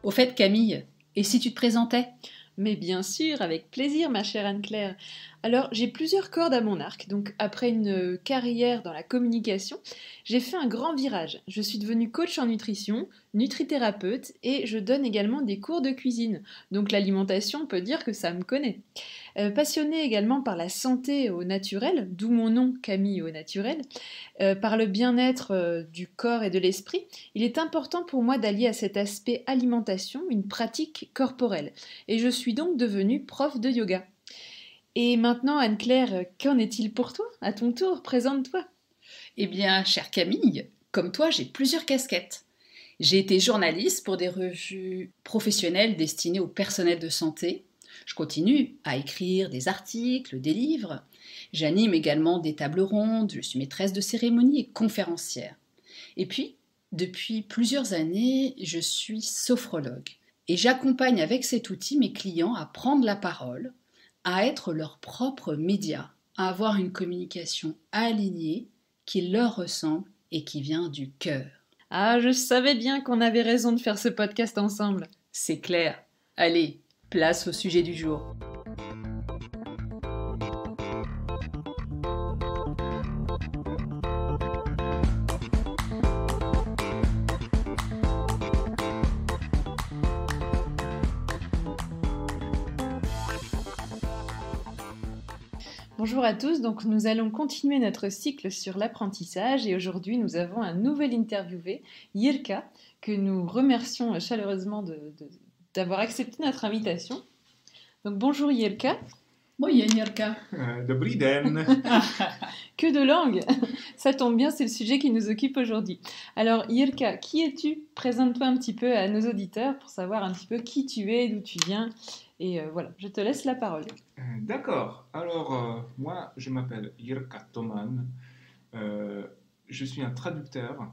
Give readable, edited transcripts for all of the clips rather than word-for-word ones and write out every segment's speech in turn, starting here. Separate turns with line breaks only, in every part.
Au fait, Camille, et si tu te présentais?
Mais bien sûr, avec plaisir, ma chère Anne-Claire. Alors, j'ai plusieurs cordes à mon arc, donc après une carrière dans la communication, j'ai fait un grand virage. Je suis devenue coach en nutrition, nutrithérapeute, et je donne également des cours de cuisine. Donc l'alimentation, on peut dire que ça me connaît. Passionnée également par la santé au naturel, d'où mon nom Camille au naturel, par le bien-être du corps et de l'esprit, il est important pour moi d'allier à cet aspect alimentation une pratique corporelle. Et je suis donc devenue prof de yoga. Et maintenant, Anne-Claire, qu'en est-il pour toi? À ton tour, présente-toi.
Eh bien, chère Camille, comme toi, j'ai plusieurs casquettes. J'ai été journaliste pour des revues professionnelles destinées au personnel de santé. Je continue à écrire des articles, des livres. J'anime également des tables rondes, je suis maîtresse de cérémonie et conférencière. Et puis, depuis plusieurs années, je suis sophrologue. Et j'accompagne avec cet outil mes clients à prendre la parole, à être leurs propres médias, à avoir une communication alignée qui leur ressemble et qui vient du cœur.
Ah, je savais bien qu'on avait raison de faire ce podcast ensemble.
C'est clair. Allez, place au sujet du jour.
Bonjour à tous, donc nous allons continuer notre cycle sur l'apprentissage et aujourd'hui nous avons un nouvel interviewé, Jirka, que nous remercions chaleureusement d'avoir accepté notre invitation. Donc bonjour Jirka.
Moje Jirka.
Dobrý den.
Que de langue. Ça tombe bien, c'est le sujet qui nous occupe aujourd'hui. Alors Jirka, qui es-tu? Présente-toi un petit peu à nos auditeurs pour savoir un petit peu qui tu es, d'où tu viens. Et voilà, je te laisse la parole.
D'accord. Alors, moi, je m'appelle Jirka Toman. Je suis un traducteur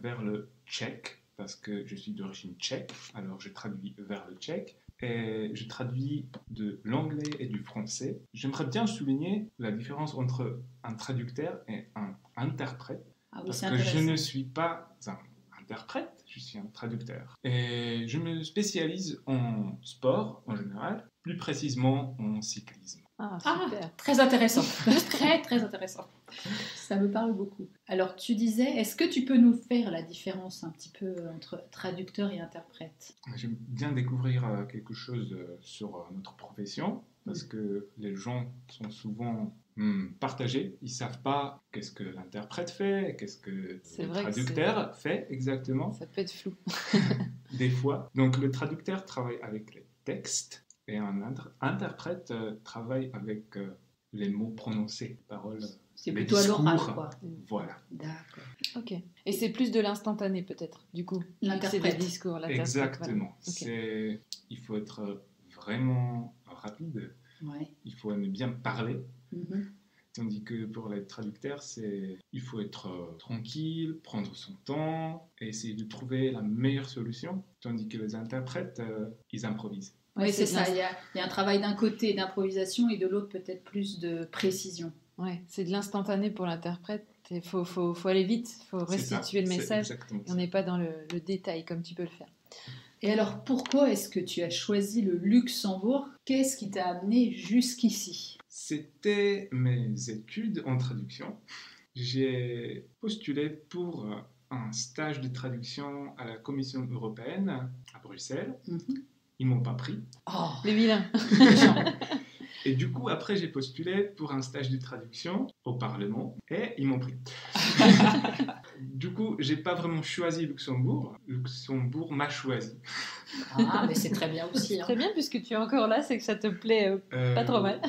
vers le tchèque, parce que je suis d'origine tchèque. Alors, je traduis vers le tchèque. Et je traduis de l'anglais et du français. J'aimerais bien souligner la différence entre un traducteur et un interprète.
Ah oui,
parce
c'est
que je
intéressant.
ne suis pas un interprète, je suis un traducteur. Et je me spécialise en sport en général, plus précisément en cyclisme.
Ah,
Ah,
super.
très intéressant. Très, très intéressant. Ça me parle beaucoup. Alors, tu disais, est-ce que tu peux nous faire la différence un petit peu entre traducteur et interprète?
J'aime bien découvrir quelque chose sur notre profession, parce que les gens sont souvent partagés. Ils ne savent pas qu'est-ce que l'interprète fait, qu'est-ce que
C'est
le
vrai que
traducteur fait exactement,
Ça peut être flou.
des fois. Donc le traducteur travaille avec les textes et un interprète travaille avec les mots prononcés, paroles.
C'est
les
plutôt à l'oral,
discours.
quoi.
Voilà.
D'accord.
Ok. Et c'est plus de l'instantané peut-être, du coup.
L'interprète.
C'est des discours, l'interprète.
Exactement.
Voilà. Ok.
Il faut être vraiment rapide.
Ouais.
Il faut aimer bien parler.
Mhm.
Tandis que pour les traducteurs, il faut être tranquille, prendre son temps et essayer de trouver la meilleure solution. Tandis que les interprètes, ils improvisent.
Oui, c'est ça.
de
Il y a un travail d'un côté d'improvisation et de l'autre peut-être plus de précision.
Ouais, c'est de l'instantané pour l'interprète. Il faut aller vite, il faut
C'est ça,
restituer le
c'est
message.
exactement
Et on
ça.
n'est pas dans le détail comme tu peux le faire.
Et alors, pourquoi est-ce que tu as choisi le Luxembourg? Qu'est-ce qui t'a amené jusqu'ici?
C'était mes études en traduction. J'ai postulé pour un stage de traduction à la Commission européenne à Bruxelles.
Mhm.
Ils m'ont pas pris.
Oh,
Les vilains.
Et du coup, après, j'ai postulé pour un stage de traduction au Parlement et ils m'ont pris. Du coup, j'ai pas vraiment choisi Luxembourg. Luxembourg m'a choisi.
ah, mais c'est très bien aussi.
C'est
Hein.
très bien puisque tu es encore là, c'est que ça te plaît pas trop mal.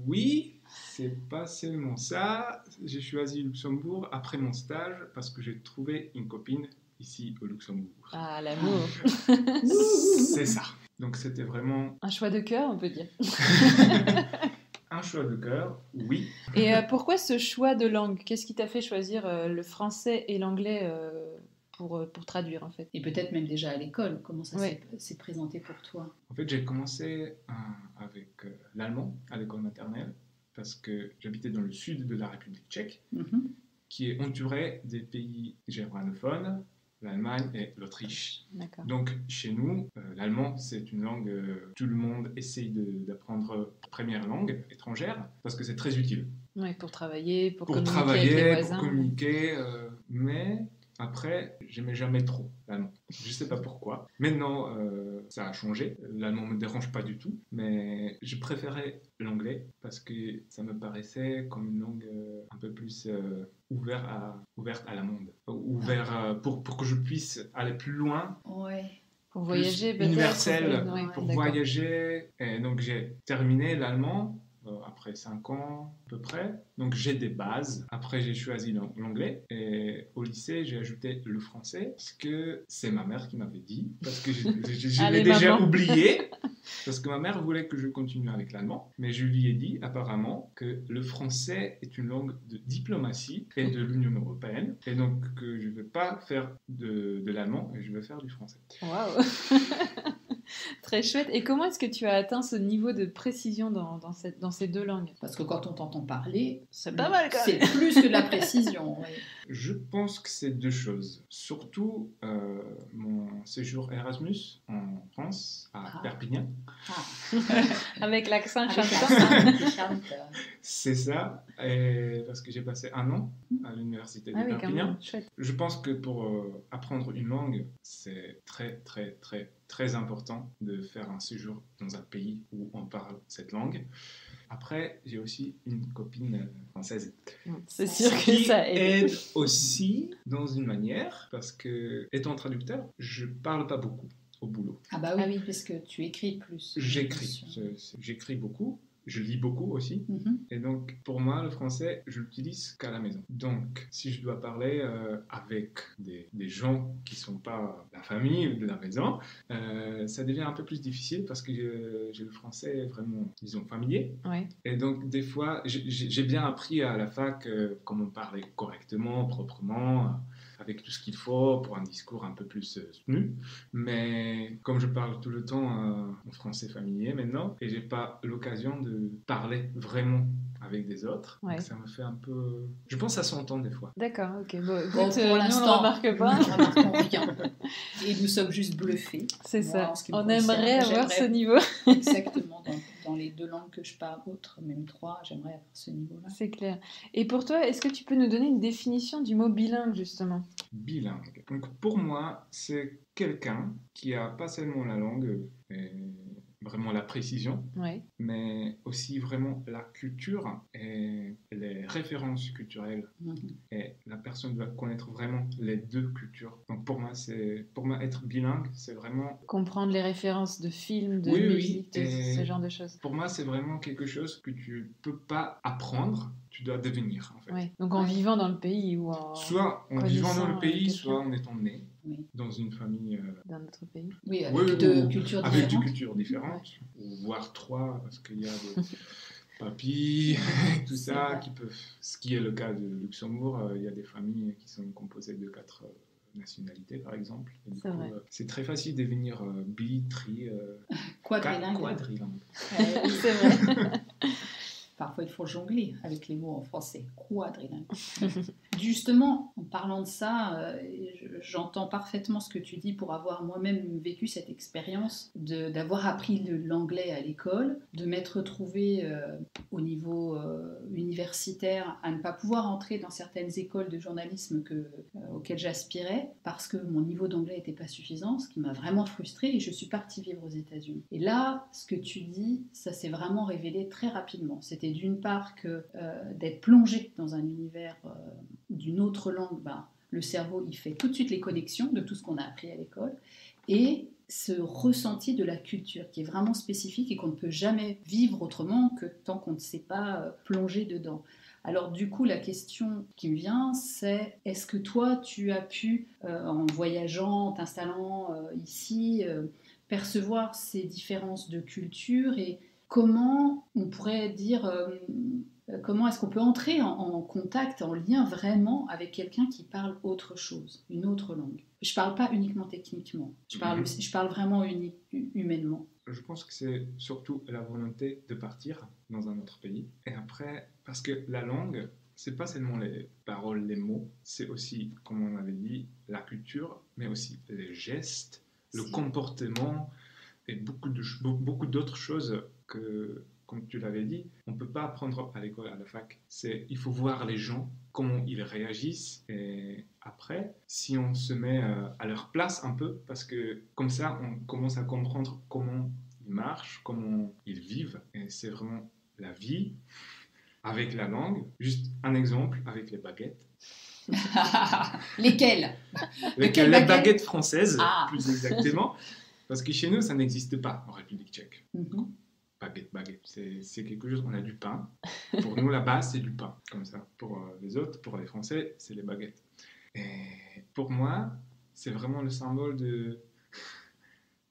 Oui, c'est pas seulement ça. J'ai choisi Luxembourg après mon stage parce que j'ai trouvé une copine ici au Luxembourg.
Ah, l'amour.
C'est ça. Donc c'était vraiment
Un choix de cœur, on peut dire.
un choix de cœur, oui.
Et pourquoi ce choix de langue? Qu'est-ce qui t'a fait choisir le français et l'anglais pour traduire en fait?
Et peut-être même déjà à l'école, comment ça
Ouais.
s'est présenté pour toi?
En fait, j'ai commencé avec l'allemand à l'école maternelle parce que j'habitais dans le sud de la République tchèque,
Mhm.
qui est entouré des pays germanophones, l'Allemagne et l'Autriche.
D'accord.
Donc, chez nous, l'allemand, c'est une langue, tout le monde essaye d'apprendre première langue étrangère parce que c'est très utile.
Ouais, pour travailler, pour
Pour
communiquer avec les
travailler,
voisins.
pour communiquer, mais après, j'aimais jamais trop l'allemand. Je sais pas pourquoi. Maintenant, ça a changé. L'allemand me dérange pas du tout, mais je préférais l'anglais parce que ça me paraissait comme une langue un peu plus ouverte à la monde, pour que je puisse aller plus loin.
Ouais.
Pour
Plus
voyager, peut-être.
universel,
Ouais,
pour
d'accord.
voyager. Et donc j'ai terminé l'allemand après 5 ans à peu près. Donc j'ai des bases. Après j'ai choisi l'anglais. Et au lycée j'ai ajouté le français parce que c'est ma mère qui m'avait dit. Parce que je
Allez,
l'ai déjà
maman.
oublié. Parce que ma mère voulait que je continue avec l'allemand. Mais je lui ai dit apparemment que le français est une langue de diplomatie et de l'Union européenne. Et donc que je ne vais pas faire de l'allemand et je vais faire du français.
Waouh. Très chouette. Et comment est-ce que tu as atteint ce niveau de précision dans ces deux langues?
Parce que quand on t'entend parler,
C'est pas mal, quand
c'est
même.
plus que de la précision. Ouais.
Je pense que c'est deux choses. Surtout mon séjour Erasmus en France, à Perpignan.
Ah.
Avec l'accent
Avec
chantant.
l'accent chanteur.
C'est ça, et parce que j'ai passé 1 an à l'université de
Ah oui, quand
Perpignan.
même. Chouette.
Je pense que pour apprendre une langue, c'est très, très, très, très important de faire un séjour dans un pays où on parle cette langue. Après, j'ai aussi une copine française.
C'est sûr que
Qui
ça aide.
aide aussi dans une manière, parce que étant traducteur, je parle pas beaucoup au boulot.
Ah bah oui,
Ah oui.
parce que tu écris plus.
J'écris, j'écris beaucoup, je lis beaucoup aussi.
Mhm.
Et donc, pour moi, le français, je l'utilise qu'à la maison. Donc, si je dois parler avec des gens qui ne sont pas la famille de la maison, ça devient un peu plus difficile parce que j'ai le français vraiment, disons, familier.
Ouais.
Et donc, des fois, j'ai bien appris à la fac comment parler correctement, proprement, avec tout ce qu'il faut pour un discours un peu plus soutenu. Mais comme je parle tout le temps en français familier maintenant, et j'ai pas l'occasion de parler vraiment avec des autres,
Ouais.
donc ça me fait un peu... Je pense que ça s'entend des fois.
D'accord, ok. Bon,
Bon,
écoute,
pour
nous, on ne
l'instant,
remarque pas.
nous ne remarquons rien. Et nous sommes juste bluffés.
C'est
Moi,
ça.
en ce qui me
On
concerne,
aimerait avoir
j'aimerais-
ce niveau.
Exactement, dans les 2 langues que je parle, autres, même 3, j'aimerais avoir ce niveau-là.
C'est clair. Et pour toi, est-ce que tu peux nous donner une définition du mot bilingue, justement?
Bilingue. Donc pour moi, c'est quelqu'un qui a pas seulement la langue et vraiment la précision,
Ouais.
mais aussi vraiment la culture et les références culturelles.
Mhm.
Et la personne doit connaître vraiment les deux cultures. Donc pour moi, être bilingue, c'est vraiment...
Comprendre les références de films, de
Oui, oui,
musique, de
et-
ce genre de choses.
Pour moi, c'est vraiment quelque chose que tu peux pas apprendre, tu dois devenir en fait.
Ouais. Donc en
Ouais.
vivant dans le pays ou en...
Soit en
connaissant,
vivant dans le pays,
quelqu'un.
soit en étant né
Oui.
dans une famille
dans notre pays.
Oui, avec
Oui,
2
ou
cultures
avec
différentes.
2 cultures différentes, ou voire 3, parce qu'il y a des papis, tout
C'est
ça,
vrai.
qui peuvent... Ce qui est le cas de Luxembourg, il y a des familles qui sont composées de 4 nationalités, par exemple. Et du
C'est
coup,
vrai.
c'est très facile de devenir
Quadrilingue.
quadrilingue.
C'est vrai.
Parfois, il faut jongler avec les mots en français. Quadrilingue. Justement, en parlant de ça, j'entends parfaitement ce que tu dis pour avoir moi-même vécu cette expérience d'avoir appris l'anglais à l'école, de m'être retrouvée au niveau universitaire à ne pas pouvoir entrer dans certaines écoles de journalisme auxquelles j'aspirais parce que mon niveau d'anglais n'était pas suffisant, ce qui m'a vraiment frustrée et je suis partie vivre aux États-Unis. Et là, ce que tu dis, ça s'est vraiment révélé très rapidement. C'était d'une part que d'être plongé dans un univers d'une autre langue, le cerveau il fait tout de suite les connexions de tout ce qu'on a appris à l'école et ce ressenti de la culture qui est vraiment spécifique et qu'on ne peut jamais vivre autrement que tant qu'on ne s'est pas plongé dedans. Alors du coup, la question qui me vient, c'est est-ce que toi, tu as pu, en voyageant, en t'installant ici, percevoir ces différences de culture et comment on pourrait dire, comment est-ce qu'on peut entrer en contact, en lien vraiment avec quelqu'un qui parle autre chose, une autre langue. Je ne parle pas uniquement techniquement, je parle vraiment humainement.
Je pense que c'est surtout la volonté de partir dans un autre pays. Et après, parce que la langue, c'est pas seulement les paroles, les mots, c'est aussi, comme on avait dit, la culture, mais aussi les gestes, le comportement et beaucoup d'autres choses que, comme tu l'avais dit, on ne peut pas apprendre à l'école, à la fac. Il faut voir les gens, comment ils réagissent. Et après, si on se met à leur place un peu, parce que comme ça, on commence à comprendre comment ils marchent, comment ils vivent. Et c'est vraiment la vie avec la langue. Juste un exemple avec les baguettes.
Lesquelles?
Les baguettes françaises, plus exactement. Parce que chez nous, ça n'existe pas en République tchèque. Baguette. C'est quelque chose, on a du pain. Pour nous, là-bas, c'est du pain, comme ça. Pour les autres, pour les Français, c'est les baguettes. Et pour moi, c'est vraiment le symbole de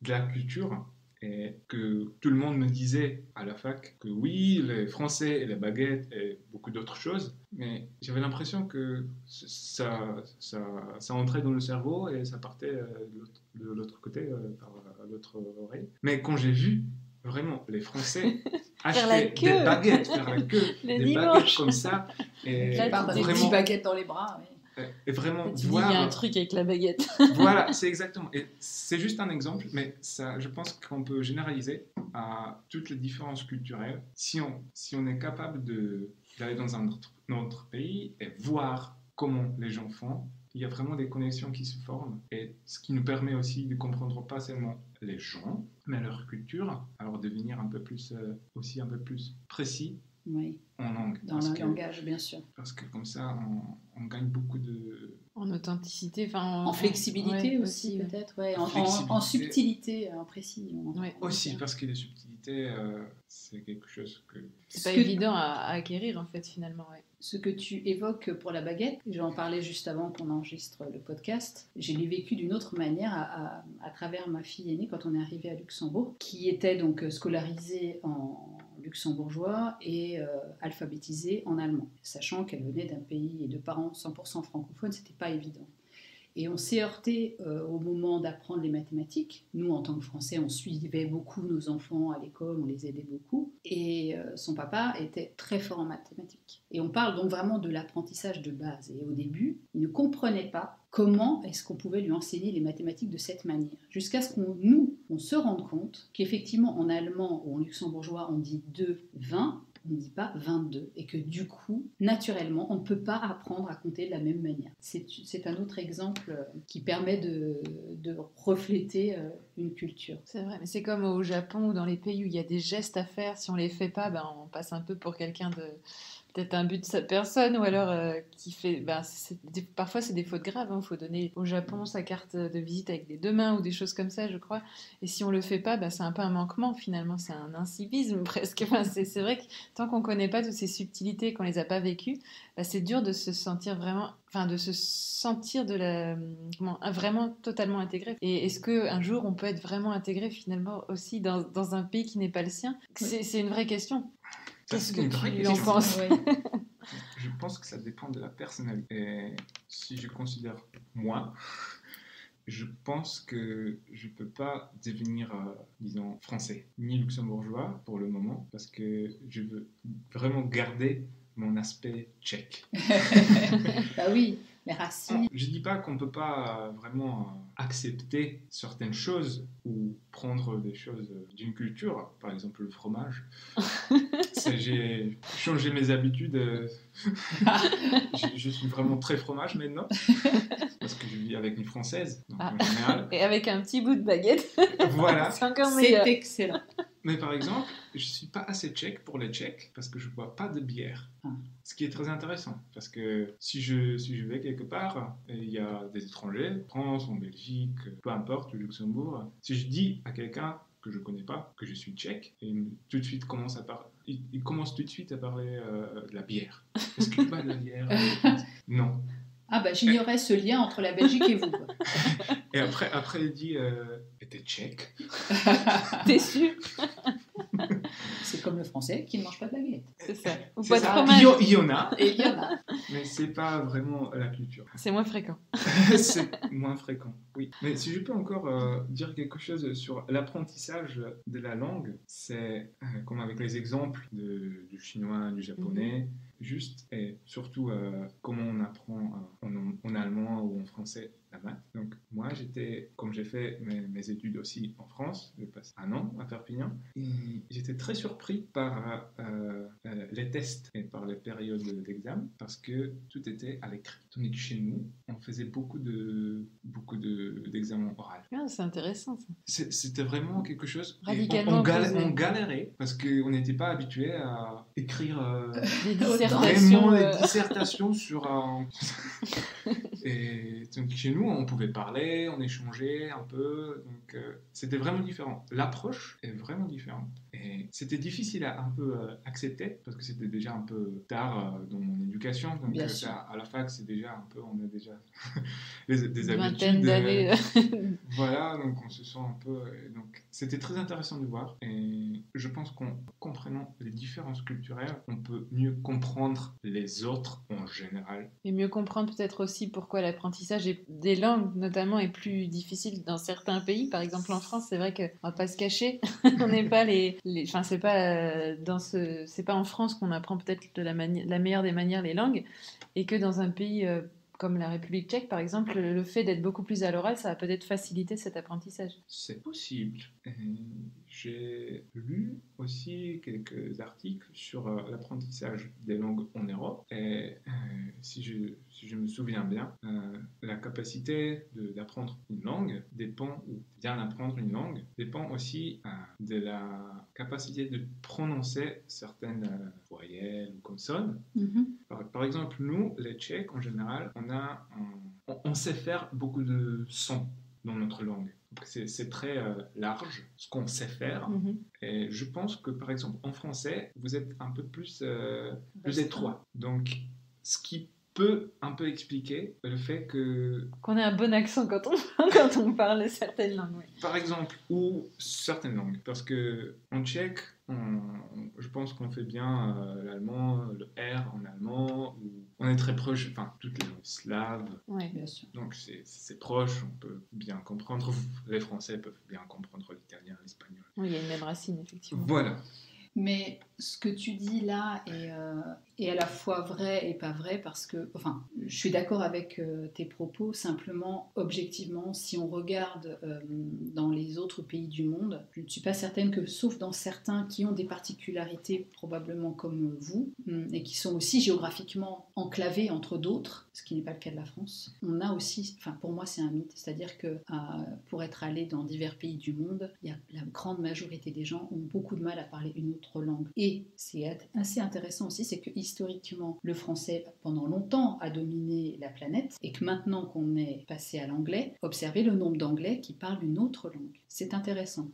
la culture. Et que tout le monde me disait à la fac que oui, les Français et les baguettes et beaucoup d'autres choses. Mais j'avais l'impression que ça entrait dans le cerveau et ça partait de l'autre côté, par l'autre oreille. Mais quand j'ai vu vraiment les Français acheter des baguettes, faire la queue, des baguettes comme ça, et
des petites baguettes dans les bras, oui.
Et vraiment
voir... Il y a un truc avec la baguette.
Voilà, c'est exactement. Et c'est juste un exemple, mais ça, je pense qu'on peut généraliser à toutes les différences culturelles. Si on est capable d'aller dans un autre pays et voir comment les gens font, il y a vraiment des connexions qui se forment. Et ce qui nous permet aussi de comprendre pas seulement les gens, mais leur culture, alors devenir un peu plus précis.
Oui.
En langue.
Dans le langage, bien sûr.
Parce que comme ça, on gagne beaucoup de...
En authenticité,
en flexibilité aussi, peut-être. Ouais. En subtilité, en précis.
Aussi, parce que les subtilités, c'est quelque chose que...
C'est pas évident à acquérir, en fait, finalement. Ouais.
Ce que tu évoques pour la baguette, j'en parlais juste avant qu'on enregistre le podcast, je l'ai vécu d'une autre manière à travers ma fille aînée quand on est arrivé à Luxembourg, qui était donc scolarisée en luxembourgeois et alphabétisée en allemand, sachant qu'elle venait d'un pays et de parents 100% francophones, c'était pas évident. Et on s'est heurté au moment d'apprendre les mathématiques. Nous, en tant que Français, on suivait beaucoup nos enfants à l'école, on les aidait beaucoup. Et son papa était très fort en mathématiques. Et on parle donc vraiment de l'apprentissage de base. Et au début, il ne comprenait pas comment est-ce qu'on pouvait lui enseigner les mathématiques de cette manière. Jusqu'à ce qu'on se rende compte qu'effectivement, en allemand ou en luxembourgeois, on dit 2, 20, on ne dit pas 22, et que du coup, naturellement, on ne peut pas apprendre à compter de la même manière. C'est un autre exemple qui permet de refléter une culture.
C'est vrai, mais c'est comme au Japon ou dans les pays où il y a des gestes à faire, si on ne les fait pas, on passe un peu pour quelqu'un de... peut-être un but de sa personne, ou alors qui fait... parfois, c'est des fautes graves. Il faut donner au Japon sa carte de visite avec des 2 mains ou des choses comme ça, je crois. Et si on ne le fait pas, c'est un peu un manquement, finalement. C'est un incivisme, presque. C'est vrai que tant qu'on ne connaît pas toutes ces subtilités, qu'on ne les a pas vécues, c'est dur de se sentir vraiment... de se sentir vraiment totalement intégré. Et est-ce qu'un jour, on peut être vraiment intégré, finalement, aussi dans un pays qui n'est pas le sien ? C'est une vraie question. Qu'est-ce que tu en penses ?
Je pense que ça dépend de la personnalité. Et si je considère moi, je pense que je ne peux pas devenir, disons, français, ni luxembourgeois pour le moment, parce que je veux vraiment garder mon aspect tchèque.
Bah oui, les racines.
Je ne dis pas qu'on ne peut pas vraiment accepter certaines choses ou prendre des choses d'une culture, par exemple le fromage. J'ai changé mes habitudes. Je suis vraiment très fromage maintenant, parce que je vis avec une Française, donc en général.
Et avec un petit bout de baguette.
Voilà.
C'est encore meilleur.
C'est excellent.
Mais par exemple, je ne suis pas assez tchèque pour les Tchèques parce que je ne bois pas de bière. Ce qui est très intéressant parce que si je vais quelque part et il y a des étrangers, en France, en Belgique, peu importe, au Luxembourg, si je dis à quelqu'un que je ne connais pas que je suis tchèque, et tout de suite il commence tout de suite à parler de la bière. Est-ce que tu bois de la bière? Non.
Ah j'ignorais ce lien entre la Belgique et vous. Quoi.
Et après il dit t'es tchèque?
T'es sûr?
C'est comme le français qui ne mange pas de la galette.
C'est ça. Ou
C'est
pas de
ça.
fromage.
Il y en a,
Et il y en a.
mais c'est pas vraiment la culture.
C'est moins fréquent.
C'est moins fréquent, oui. Mais si je peux encore dire quelque chose sur l'apprentissage de la langue, c'est comme avec les exemples du chinois, du japonais, juste et surtout comment on apprend en allemand ou en français la maths. Donc moi, comme j'ai fait mes études aussi en France, j'ai passé 1 an à Perpignan, et j'étais très surpris par les tests et par les périodes d'examen, parce que tout était à l'écrit. Tandis que chez nous, on faisait beaucoup d'examens oraux.
Ah, c'est intéressant ça.
C'était vraiment quelque chose. Et
Radicalement opposé.
on galérait parce qu'on n'était pas habitué à écrire
Des
Vraiment
dissertations.
vraiment des dissertations sur un. Et donc chez nous, on pouvait parler, on échangeait un peu. Donc c'était vraiment différent. L'approche est vraiment différente. Et c'était difficile à un peu accepter parce que c'était déjà un peu tard dans mon éducation. Donc
Bien sûr.
à la fac, c'est déjà un peu, on a déjà des
Une vingtaine
habitudes.
d'années.
Voilà, donc on se sent un peu. Donc c'était très intéressant de voir. Et je pense qu'en comprenant les différences culturelles, on peut mieux comprendre les autres en général.
Et mieux comprendre peut-être aussi pourquoi l'apprentissage des langues notamment est plus difficile dans certains pays. Par exemple en France, c'est vrai qu'on va pas se cacher, on n'est pas enfin c'est pas c'est pas en France qu'on apprend peut-être de la meilleure des manières les langues, et que dans un pays comme la République tchèque par exemple, le fait d'être beaucoup plus à l'oral, ça va peut-être faciliter cet apprentissage.
C'est possible. Et j'ai lu aussi quelques articles sur l'apprentissage des langues en Europe. Et si je me souviens bien, la capacité d'apprendre une langue dépend, ou bien apprendre une langue, dépend aussi de la capacité de prononcer certaines voyelles ou consonnes. Par exemple, nous, les Tchèques, en général, on sait faire beaucoup de sons dans notre langue. C'est très large ce qu'on sait faire. Et je pense que, par exemple, en français, vous êtes un peu plus étroit. Donc, ce qui peut un peu expliquer le fait
qu'on ait un bon accent quand on parle certaines langues. Oui.
Par exemple, ou certaines langues. Parce qu'en tchèque, je pense qu'on fait bien l'allemand, le R en allemand, ou on est très proche, enfin, toutes les langues slaves.
Ouais.
Bien sûr.
Donc c'est proche, on peut bien comprendre. Les Français peuvent bien comprendre l'italien, l'espagnol.
Oui, il y a une même racine, effectivement.
Voilà.
Mais ce que tu dis là est à la fois vrai et pas vrai, parce que, enfin, je suis d'accord avec tes propos, simplement, objectivement, si on regarde dans les autres pays du monde, je ne suis pas certaine que, sauf dans certains qui ont des particularités probablement comme vous, et qui sont aussi géographiquement enclavés entre d'autres, ce qui n'est pas le cas de la France, on a aussi, enfin pour moi c'est un mythe, c'est-à-dire que pour être allé dans divers pays du monde, la grande majorité des gens ont beaucoup de mal à parler une autre langue. Et c'est assez intéressant aussi, c'est que historiquement, le français, pendant longtemps, a dominé la planète, et que maintenant qu'on est passé à l'anglais, observez le nombre d'anglais qui parlent une autre langue. C'est intéressant.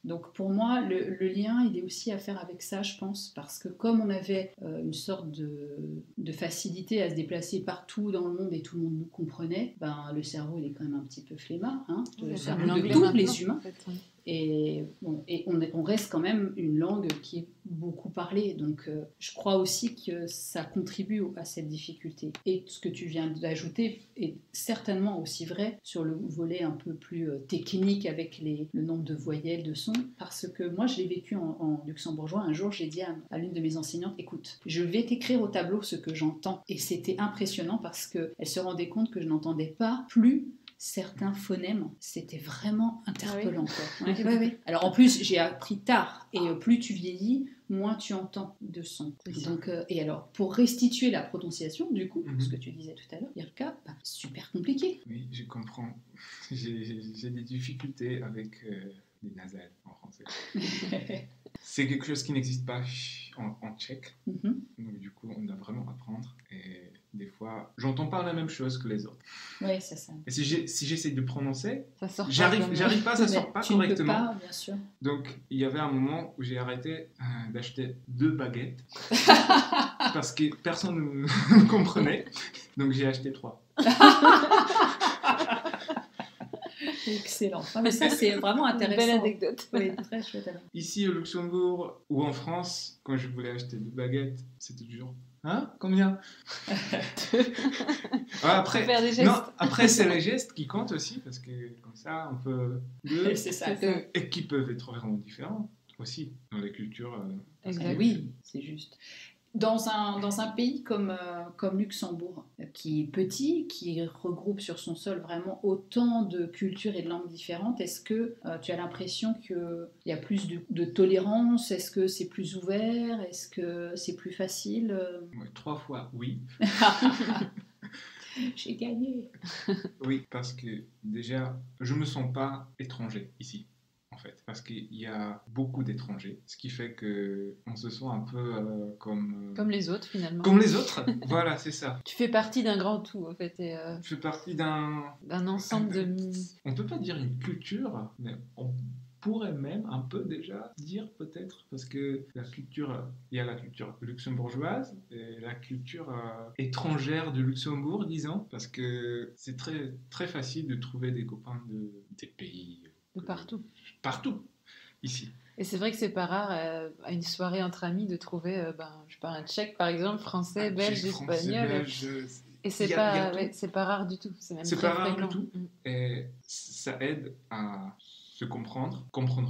Donc pour moi, le lien, il est aussi à faire avec ça, je pense, parce que comme on avait une sorte de facilité à se déplacer partout dans le monde et tout le monde nous comprenait, ben, le cerveau, il est quand même un petit peu flemmard, hein, le cerveau de tous les humains. En fait, oui. Et on reste quand même une langue qui est beaucoup parlée, donc je crois aussi que ça contribue à cette difficulté. Et ce que tu viens d'ajouter est certainement aussi vrai sur le volet un peu plus technique avec le nombre de voyelles, de sons, parce que moi je l'ai vécu en luxembourgeois. Un jour j'ai dit à l'une de mes enseignantes, écoute, je vais t'écrire au tableau ce que j'entends, et c'était impressionnant parce qu'elle se rendait compte que je n'entendais pas plus certains phonèmes, c'était vraiment interpellant. Ah oui. Ouais. Alors en plus, j'ai appris tard, et plus tu vieillis, moins tu entends de sons. Donc, et alors, pour restituer la prononciation, du coup, ce que tu disais tout à l'heure, Jirka, super compliqué.
Oui, je comprends. J'ai des difficultés avec les nasales en français. C'est quelque chose qui n'existe pas en tchèque. Donc du coup, on doit vraiment apprendre. Et des fois, j'entends pas la même chose que les autres.
Oui, c'est ça.
Et si j'essaie de prononcer,
ça
j'arrive pas, ça sort pas correctement.
Tu ne peux pas, bien sûr.
Donc, il y avait un moment où j'ai arrêté d'acheter 2 baguettes parce que personne ne comprenait. Donc, j'ai acheté 3.
Excellent. Ah, mais ça, c'est vraiment
Une
intéressant.
belle anecdote.
Oui, très chouette.
Ici au Luxembourg ou en France, quand je voulais acheter des baguettes, c'était toujours hein, combien? Après,
Faire des gestes.
non, après c'est les gestes qui comptent aussi parce que comme ça on peut
C'est ça.
et qui peuvent être vraiment différents aussi dans les cultures.
Exact.
Oui, c'est juste. Dans un pays comme Luxembourg, qui est petit, qui regroupe sur son sol vraiment autant de cultures et de langues différentes, est-ce que tu as l'impression qu'il y a plus de tolérance? Est-ce que c'est plus ouvert? Est-ce que c'est plus facile?
Ouais, 3 fois oui.
J'ai gagné.
Oui, parce que déjà je me sens pas étranger ici. En fait, parce qu'il y a beaucoup d'étrangers, ce qui fait que on se sent un peu
Comme les autres, finalement.
comme les autres. Voilà, c'est ça.
Tu fais partie d'un grand tout, en fait, et
Je fais partie d'un
ensemble de...
on peut pas dire une culture, mais on pourrait même un peu déjà dire peut-être, parce que la culture, il y a la culture luxembourgeoise et la culture étrangère du Luxembourg, disons, parce que c'est très, très facile de trouver des copains des pays
de partout.
Partout, ici.
Et c'est vrai que c'est pas rare à une soirée entre amis de trouver, je sais pas, un Tchèque par exemple, français, belge, espagnol. Et c'est pas rare du tout. C'est même
c'est
très
pas rare
fréquent.
du tout. Et ça aide à se comprendre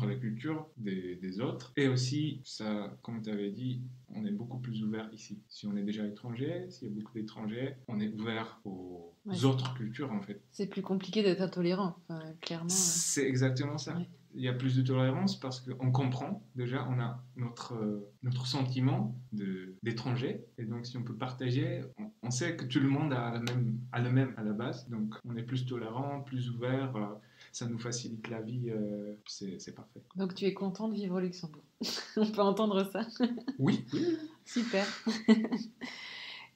la culture des autres. Et aussi, ça, comme tu avais dit, on est beaucoup plus ouvert ici. Si on est déjà étranger, s'il y a beaucoup d'étrangers, on est ouvert aux autres cultures en fait.
C'est plus compliqué d'être intolérant, clairement.
C'est exactement ça.
Ouais.
Il y a plus de tolérance parce qu'on comprend, déjà, on a notre sentiment d'étranger. Et donc, si on peut partager, on sait que tout le monde a le même à la base. Donc, on est plus tolérant, plus ouvert. Ça nous facilite la vie. C'est parfait.
Donc, tu es content de vivre au Luxembourg. On peut entendre ça.
Oui.
Super.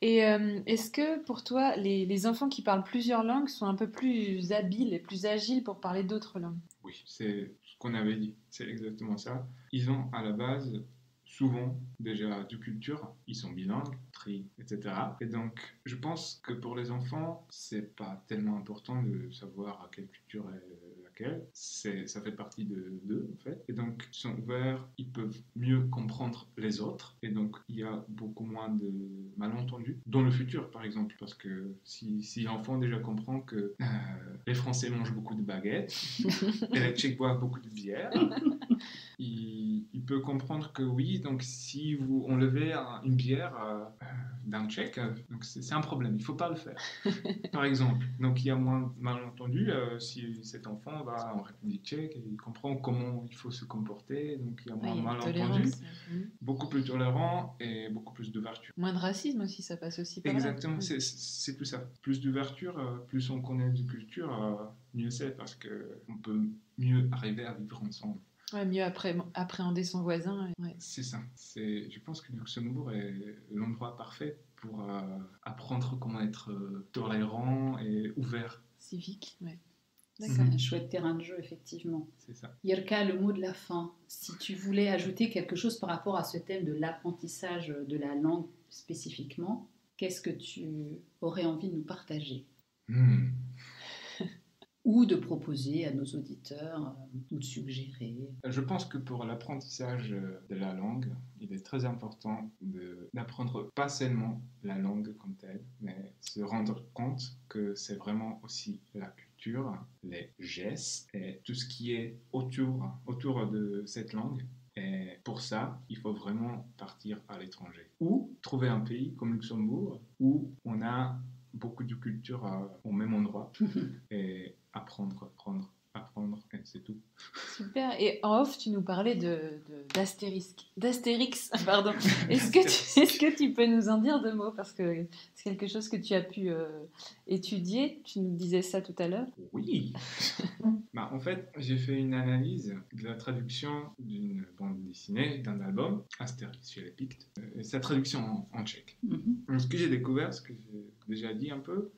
Et est-ce que pour toi, les enfants qui parlent plusieurs langues sont un peu plus habiles et plus agiles pour parler d'autres langues?
Oui, c'est ce qu'on avait dit. C'est exactement ça. Ils ont à la base souvent déjà de culture, ils sont bilingues, etc. Et donc, je pense que pour les enfants, c'est pas tellement important de savoir à quelle culture est laquelle. Ça fait partie d'eux, en fait. Et donc, ils sont ouverts, ils peuvent mieux comprendre les autres. Et donc, il y a beaucoup moins de malentendus dans le futur, par exemple. Parce que si l'enfant déjà comprend que les Français mangent beaucoup de baguettes et les Tchèques boivent beaucoup de bière, il peut comprendre que oui, donc si vous enlevez une bière d'un Tchèque, donc c'est un problème, il ne faut pas le faire, par exemple. Donc il y a moins de malentendus si cet enfant va en République tchèque et il comprend comment il faut se comporter, donc il y a moins de malentendus, beaucoup plus tolérant et beaucoup plus d'ouverture.
Moins de racisme aussi, ça passe aussi par
Exactement,
là.
c'est tout ça. Plus d'ouverture, plus on connaît de culture, mieux c'est parce qu'on peut mieux arriver à vivre ensemble.
Ouais, mieux appréhender son voisin. Ouais.
C'est ça. Je pense que Luxembourg est l'endroit parfait pour apprendre comment être tolérant et ouvert.
Civique, ouais.
C'est un chouette terrain de jeu, effectivement.
C'est ça.
Jirka, le mot de la fin. Si tu voulais ajouter quelque chose par rapport à ce thème de l'apprentissage de la langue spécifiquement, qu'est-ce que tu aurais envie de nous partager ou de proposer à nos auditeurs, ou de suggérer?
Je pense que pour l'apprentissage de la langue, il est très important d'apprendre pas seulement la langue comme telle, mais se rendre compte que c'est vraiment aussi la culture, les gestes et tout ce qui est autour de cette langue. Et pour ça, il faut vraiment partir à l'étranger. Ou trouver un pays comme Luxembourg où on a beaucoup de culture au même endroit et apprendre, et c'est tout.
Super. Et en off, tu nous parlais d'Astérix, pardon. Est-ce que tu peux nous en dire 2 mots? Parce que c'est quelque chose que tu as pu étudier. Tu nous disais ça tout à l'heure.
Oui. En fait, j'ai fait une analyse de la traduction d'une bande dessinée, d'un album, Astérix chez les Pictes, et sa traduction en tchèque. Ce que j'ai découvert, ce que j'ai déjà dit un peu,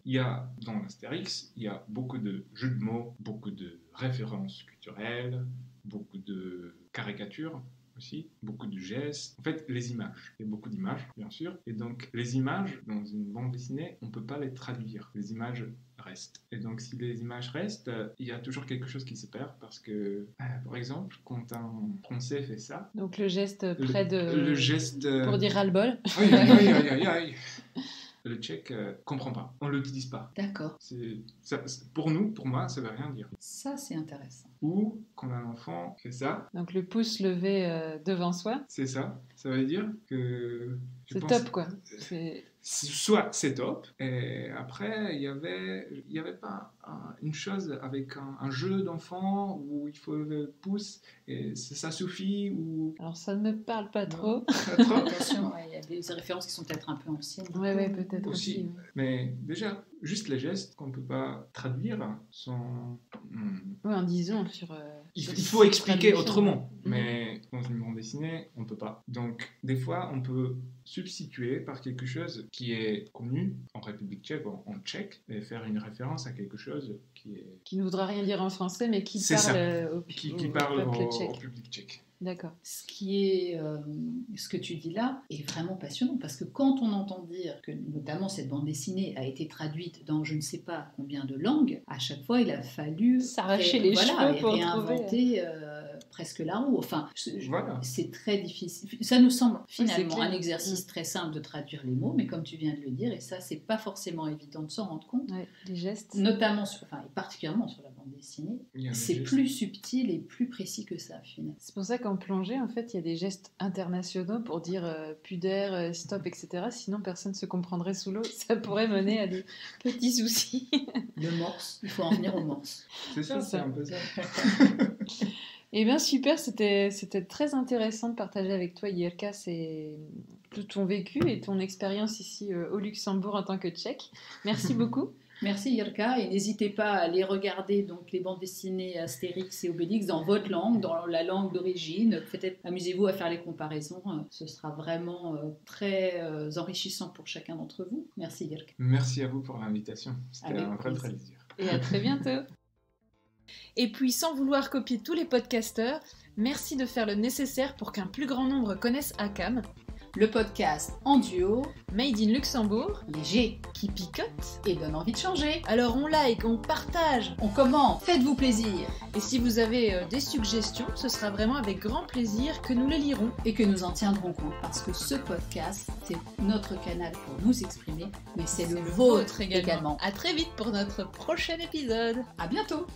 il y a dans l'Astérix, il y a beaucoup de jeux de mots, beaucoup de références culturelles, beaucoup de caricatures aussi, beaucoup de gestes. En fait, les images. Il y a beaucoup d'images, bien sûr. Et donc, les images, dans une bande dessinée, on ne peut pas les traduire. Les images restent. Et donc, si les images restent, il y a toujours quelque chose qui se perd parce que, par exemple, quand un Français fait ça...
Donc le geste près de...
Le geste...
Pour dire ras-le-bol.
Aïe, aïe, aïe, aïe, aïe. Le Tchèque comprend pas, on l'utilise pas.
D'accord.
Pour nous, pour moi, ça veut rien dire.
Ça, c'est intéressant.
Ou quand un enfant fait ça,
Donc le pouce levé devant soi.
c'est ça. Ça veut dire que...
C'est top, quoi.
Soit c'est top, et après il y avait pas une chose avec un jeu d'enfant où il faut le pouce et ça suffit ou...
Alors ça ne me parle pas trop.
Pas trop.
Attention, il y a des références qui sont peut-être un peu anciennes.
Ouais, peut-être aussi.
Aussi. Mais déjà, juste les gestes qu'on ne peut pas traduire sont...
Oui, en disant sur...
Il faut expliquer
traduction.
autrement, mais dans une bande dessinée, on ne peut pas. Donc, des fois, on peut substituer par quelque chose qui est connu en République tchèque, en tchèque, et faire une référence à quelque chose qui est...
Qui ne voudra rien dire en français, mais qui
C'est
parle
qui
au
parle
peuple
au
tchèque.
public tchèque.
D'accord.
Ce que tu dis là est vraiment passionnant parce que quand on entend dire que notamment cette bande dessinée a été traduite dans je ne sais pas combien de langues, à chaque fois il a fallu
S'arracher les cheveux pour
réinventer presque la roue. Enfin,
Voilà.
c'est très difficile. Ça nous semble finalement
clair.
un exercice très simple de traduire les mots, mais comme tu viens de le dire, et ça c'est pas forcément évident de s'en rendre compte,
Ouais, les gestes.
notamment et particulièrement sur la bande dessinée,
Il y a le
c'est
geste.
plus subtil et plus précis que ça finalement.
C'est pour ça qu'en plongée, en fait, il y a des gestes internationaux pour dire pudeur, stop, etc. Sinon, personne ne se comprendrait sous l'eau. Ça pourrait mener à des petits soucis.
Le morse, il faut en venir au morse.
C'est ça,
C'est
c'est
ça.
un peu ça.
Eh bien, super, c'était très intéressant de partager avec toi, Jirka, tout ton vécu et ton expérience ici au Luxembourg en tant que Tchèque. Merci beaucoup.
Merci Jirka, et n'hésitez pas à aller regarder donc les bandes dessinées Astérix et Obélix dans votre langue, dans la langue d'origine. Peut-être amusez-vous à faire les comparaisons, ce sera vraiment très enrichissant pour chacun d'entre vous. Merci Jirka.
Merci à vous pour l'invitation. C'était
Avec
un vrai
plaisir.
plaisir.
Et à très bientôt. Et puis, sans vouloir copier tous les podcasteurs, merci de faire le nécessaire pour qu'un plus grand nombre connaisse ACAM,
Le podcast en duo,
Made in Luxembourg,
léger
qui picote.
et donne envie de changer.
Alors on like, on partage.
On commente, faites-vous plaisir
Et si vous avez des suggestions, ce sera vraiment avec grand plaisir que nous les lirons.
et que nous en tiendrons compte parce que ce podcast, c'est notre canal pour nous exprimer, mais c'est le vôtre également.
À très vite pour notre prochain épisode.
À bientôt.